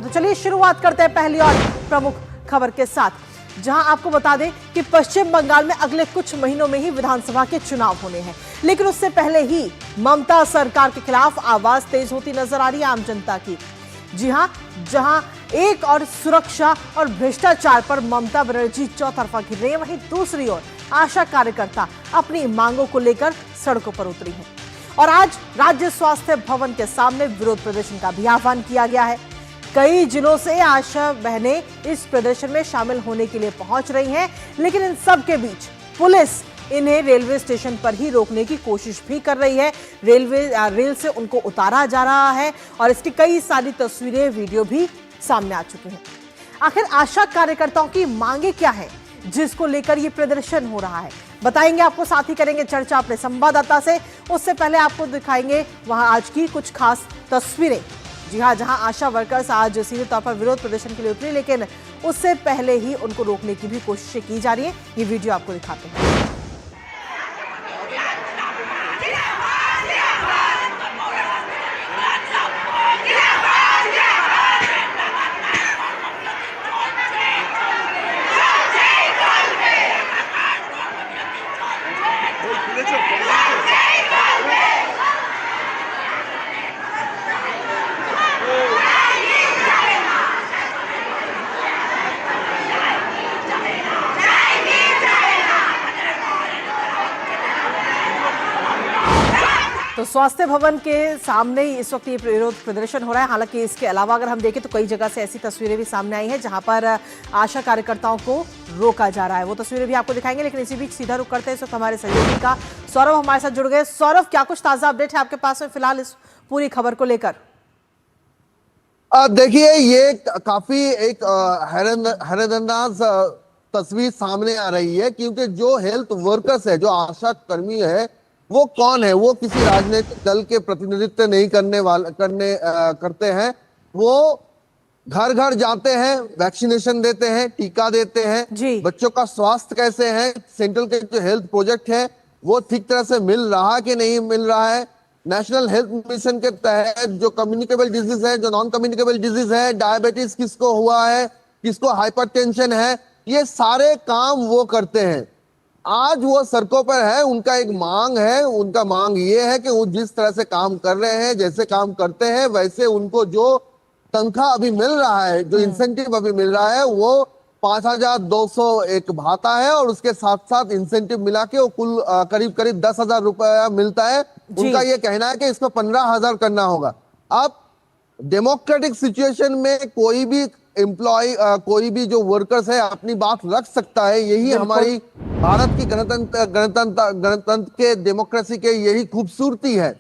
तो चलिए शुरुआत करते हैं पहली और प्रमुख खबर के साथ, जहां आपको बता दें कि पश्चिम बंगाल में अगले कुछ महीनों में ही विधानसभा के चुनाव होने हैं, लेकिन उससे पहले ही ममता सरकार के खिलाफ आवाज तेज होती नजर आ रही है आम जनता की। जी हां, जहां एक और सुरक्षा और भ्रष्टाचार पर ममता बनर्जी चौतरफा घिर रही है, वहीं दूसरी ओर आशा कार्यकर्ता अपनी मांगों को लेकर सड़कों पर उतरी हैं। और आज राज्य स्वास्थ्य भवन के सामने विरोध प्रदर्शन का भी आह्वान किया गया है। कई जिलों से आशा बहनें इस प्रदर्शन में शामिल होने के लिए पहुंच रही हैं, लेकिन इन सब के बीच पुलिस इन्हें रेलवे स्टेशन पर ही रोकने की कोशिश भी कर रही है। रेल से उनको उतारा जा रहा है और इसकी कई सारी तस्वीरें, वीडियो भी सामने आ चुकी हैं। आखिर आशा कार्यकर्ताओं की मांगे क्या है जिसको लेकर ये प्रदर्शन हो रहा है, बताएंगे आपको, साथ ही करेंगे चर्चा अपने संवाददाता से। उससे पहले आपको दिखाएंगे वहां आज की कुछ खास तस्वीरें। जी हां, जहां आशा वर्कर्स आज सीधे तौर पर विरोध प्रदर्शन के लिए उतरी, लेकिन उससे पहले ही उनको रोकने की भी कोशिशें की जा रही है। ये वीडियो आपको दिखाते हैं। तो स्वास्थ्य भवन के सामने इस वक्त ये विरोध प्रदर्शन हो रहा है। हालांकि इसके अलावा अगर हम देखें तो कई जगह से ऐसी तस्वीरें भी सामने आई हैं जहां पर आशा कार्यकर्ताओं को रोका जा रहा है। वो तस्वीरें भी आपको दिखाएंगे, लेकिन इसी बीच सीधा रुख करते हैं इस वक्त हमारे सहयोगी का सौरभ हमारे साथ जुड़ गए। सौरभ, क्या कुछ ताजा अपडेट है आपके पास में फिलहाल इस पूरी खबर को लेकर? देखिए, ये काफी एक हैरतअंदाज तस्वीर सामने आ रही है, क्योंकि जो हेल्थ वर्कर्स है, जो आशा कर्मी है, वो कौन है? वो किसी राजनीतिक दल के प्रतिनिधित्व नहीं करते हैं। वो घर घर जाते हैं, वैक्सीनेशन देते हैं, टीका देते हैं। बच्चों का स्वास्थ्य कैसे है, सेंट्रल के जो हेल्थ प्रोजेक्ट है वो ठीक तरह से मिल रहा कि नहीं मिल रहा है। नेशनल हेल्थ मिशन के तहत जो कम्युनिकेबल डिजीज है, जो नॉन कम्युनिकेबल डिजीज है, डायबिटीज किसको हुआ है, किसको हाइपरटेंशन है, ये सारे काम वो करते हैं। आज वो सड़कों पर है। उनका एक मांग है, उनका मांग ये है कि वो जिस तरह से काम कर रहे हैं, जैसे काम करते हैं, वैसे उनको जो तनख्वाह अभी मिल रहा है, जो इंसेंटिव अभी मिल रहा है, वो 5,201 भाता है और उसके साथ साथ इंसेंटिव मिला के वो कुल करीब 10,000 रुपया मिलता है। उनका ये कहना है कि इसको 15,000 करना होगा। अब डेमोक्रेटिक सिचुएशन में कोई भी एम्प्लॉय, कोई भी जो वर्कर्स है अपनी बात रख सकता है। यही हमारी भारत की गणतंत्र के डेमोक्रेसी के यही खूबसूरती है।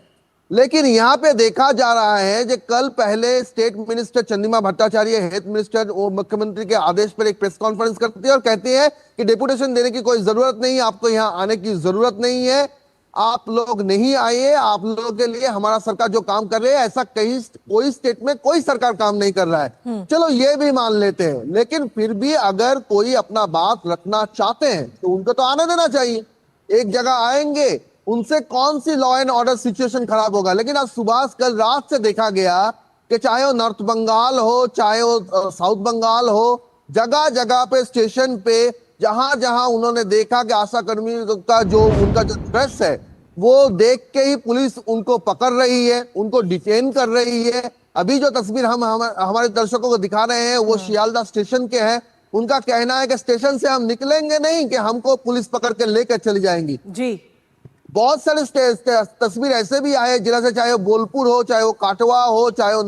लेकिन यहाँ पे देखा जा रहा है कि कल पहले state minister Chandrima Bhattacharya, health minister, वो मुख्यमंत्री के आदेश पर एक प्रेस कॉन्फ्रेंस करती है और कहती है कि डेपुटेशन देने की कोई जरूरत नहीं, आपको यहाँ आने की जरूरत नहीं है, आप लोग नहीं आइए, आप लोगों के लिए हमारा सरकार जो काम कर रही है, ऐसा कोई स्टेट में कोई सरकार काम नहीं कर रहा है। चलो ये भी मान लेते हैं, लेकिन फिर भी अगर कोई अपना बात रखना चाहते हैं तो उनको तो आने देना चाहिए। एक जगह आएंगे, उनसे कौन सी लॉ एंड ऑर्डर सिचुएशन खराब होगा। लेकिन आज सुबह कल रात से देखा गया कि चाहे वो नॉर्थ बंगाल हो, चाहे वो साउथ बंगाल हो, जगह जगह पे, स्टेशन पे, जहां जहां उन्होंने देखा कि आशा कर्मी का जो उनका जो ड्रेस है, वो देख के ही पुलिस उनको पकड़ रही है, उनको डिटेन कर रही है। अभी जो तस्वीर हम हमारे दर्शकों को दिखा रहे हैं वो शियालदा स्टेशन के हैं। उनका कहना है कि स्टेशन से हम निकलेंगे नहीं कि हमको पुलिस पकड़ के लेकर चली जाएंगी। जी, बहुत सारे तस्वीर ऐसे भी आए जिला से, चाहे वो बोलपुर हो, चाहे वो काटवा हो, चाहे वो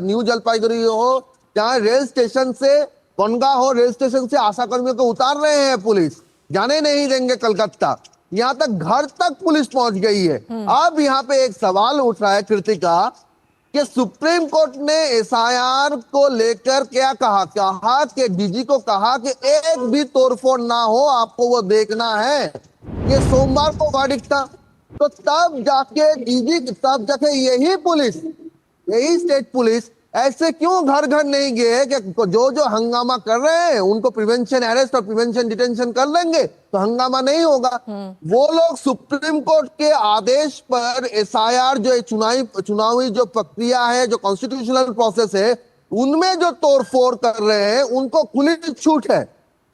न्यू जलपाईगुड़ी हो, चाहे रेल स्टेशन से बनगा हो, रेल स्टेशन से आशा कर्मियों को उतार रहे हैं पुलिस, जाने नहीं देंगे कलकत्ता। यहाँ तक घर तक पुलिस पहुंच गई है। अब यहाँ पे एक सवाल उठ रहा है, कृतिका, कि सुप्रीम कोर्ट ने एसआईआर को लेकर क्या कहा कि डीजी को कहा कि एक भी तोड़फोड़ ना हो, आपको वो देखना है। ये सोमवार को वर्डिक्ट था, तो तब जाके यही पुलिस, यही स्टेट पुलिस ऐसे क्यों घर घर नहीं गए कि जो हंगामा कर रहे हैं उनको प्रिवेंशन अरेस्ट और प्रिवेंशन डिटेंशन कर लेंगे तो हंगामा नहीं होगा। वो लोग सुप्रीम कोर्ट के आदेश पर एसआईआर, जो चुनावी जो प्रक्रिया है, जो कॉन्स्टिट्यूशनल प्रोसेस है, उनमें जो तोड़फोड़ कर रहे हैं उनको खुली छूट है।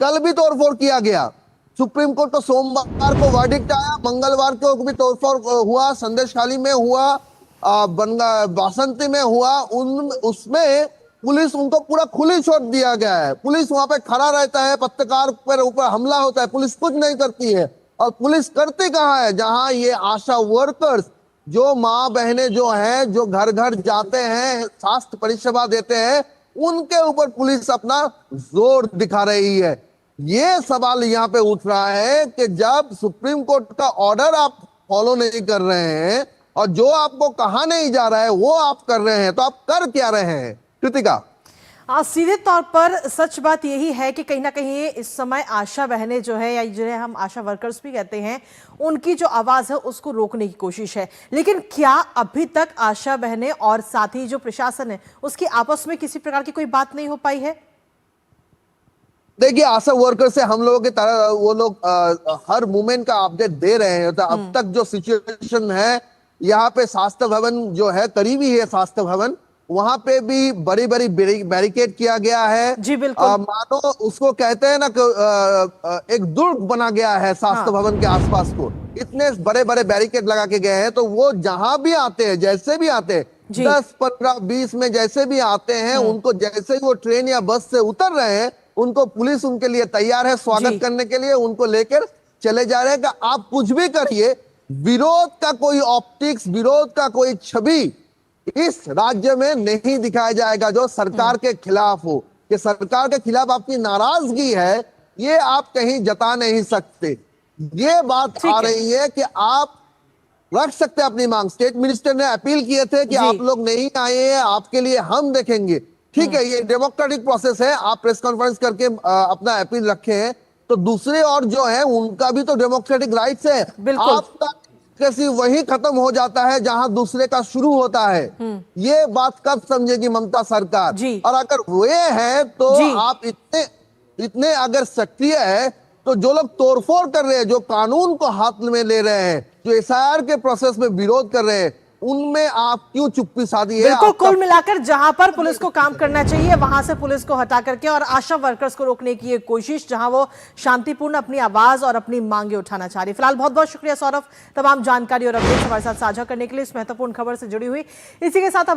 कल भी तोड़फोड़ किया गया, सुप्रीम कोर्ट को सोमवार को वर्डिक्ट आया, मंगलवार को भी तोड़फोड़ हुआ, संदेशखाली में हुआ, बासंती में हुआ। उसमें पुलिस उनको पूरा खुली छूट दिया गया है। पुलिस वहां पे खड़ा रहता है, पत्रकार पर ऊपर हमला होता है, पुलिस कुछ नहीं करती है। और पुलिस करती कहाँ है? जहां ये आशा वर्कर्स, जो माँ बहनें जो हैं, जो घर घर जाते हैं, स्वास्थ्य परिसेवा देते हैं, उनके ऊपर पुलिस अपना जोर दिखा रही है। ये सवाल यहाँ पे उठ रहा है कि जब सुप्रीम कोर्ट का ऑर्डर आप फॉलो नहीं कर रहे हैं और जो आपको कहा नहीं जा रहा है वो आप कर रहे हैं, तो आप कर क्या रहे हैं कृतिका? सीधे तौर पर सच बात यही है कि कहीं ना कहीं इस समय आशा बहनें जो है, या जिन्हें हम आशा वर्कर्स भी कहते हैं, उनकी जो आवाज है उसको रोकने की कोशिश है। लेकिन क्या अभी तक आशा बहनें और साथ ही जो प्रशासन है उसकी आपस में किसी प्रकार की कोई बात नहीं हो पाई है? देखिए, आशा वर्कर से हम लोगों की तरह वो लोग हर मूवमेंट का अपडेट दे रहे हैं। तो अब तक जो सिचुएशन है, यहाँ पे स्वास्थ्य भवन जो है, करीबी है स्वास्थ्य भवन, वहां पे भी बड़ी बड़ी बैरिकेड किया गया है। जी बिल्कुल। मानो उसको कहते हैं ना कि एक दुर्ग बना गया है स्वास्थ्य भवन के आसपास को। इतने बड़े बड़े बैरिकेड लगा के गए हैं, तो वो जहां भी आते हैं, जैसे भी आते हैं, 10, 15, 20 में जैसे भी आते हैं, उनको जैसे ही वो ट्रेन या बस से उतर रहे हैं, उनको पुलिस उनके लिए तैयार है स्वागत करने के लिए, उनको लेकर चले जा रहे हैं कि आप कुछ भी करिए, विरोध का कोई ऑप्टिक्स, विरोध का कोई छवि इस राज्य में नहीं दिखाया जाएगा जो सरकार के खिलाफ हो। कि सरकार के खिलाफ आपकी नाराजगी है, ये आप कहीं जता नहीं सकते। ये बात आ रही है कि आप रख सकते हैं अपनी मांग। स्टेट मिनिस्टर ने अपील किए थे कि आप लोग नहीं आए हैं, आपके लिए हम देखेंगे। ठीक है, ये डेमोक्रेटिक प्रोसेस है, आप प्रेस कॉन्फ्रेंस करके अपना अपील रखे हैं, तो दूसरे और जो है उनका भी तो डेमोक्रेटिक राइट्स है। आपका कैसी वही खत्म हो जाता है जहां दूसरे का शुरू होता है। ये बात कब समझेगी ममता सरकार? और अगर वे हैं तो आप इतने अगर सक्रिय है, तो जो लोग तोड़फोड़ कर रहे हैं, जो कानून को हाथ में ले रहे हैं, जो एसआईआर के प्रोसेस में विरोध कर रहे हैं, उनमें आप क्यों चुप्पी साधी है? बिल्कुल, कुल मिलाकर जहां पर पुलिस को काम करना चाहिए वहां से पुलिस को हटा करके और आशा वर्कर्स को रोकने की एक कोशिश, जहां वो शांतिपूर्ण अपनी आवाज और अपनी मांगे उठाना चाह रही। फिलहाल बहुत बहुत शुक्रिया सौरभ, तमाम जानकारी और अपडेट्स हमारे साथ साझा करने के लिए, इस महत्वपूर्ण खबर से जुड़ी हुई। इसी के साथ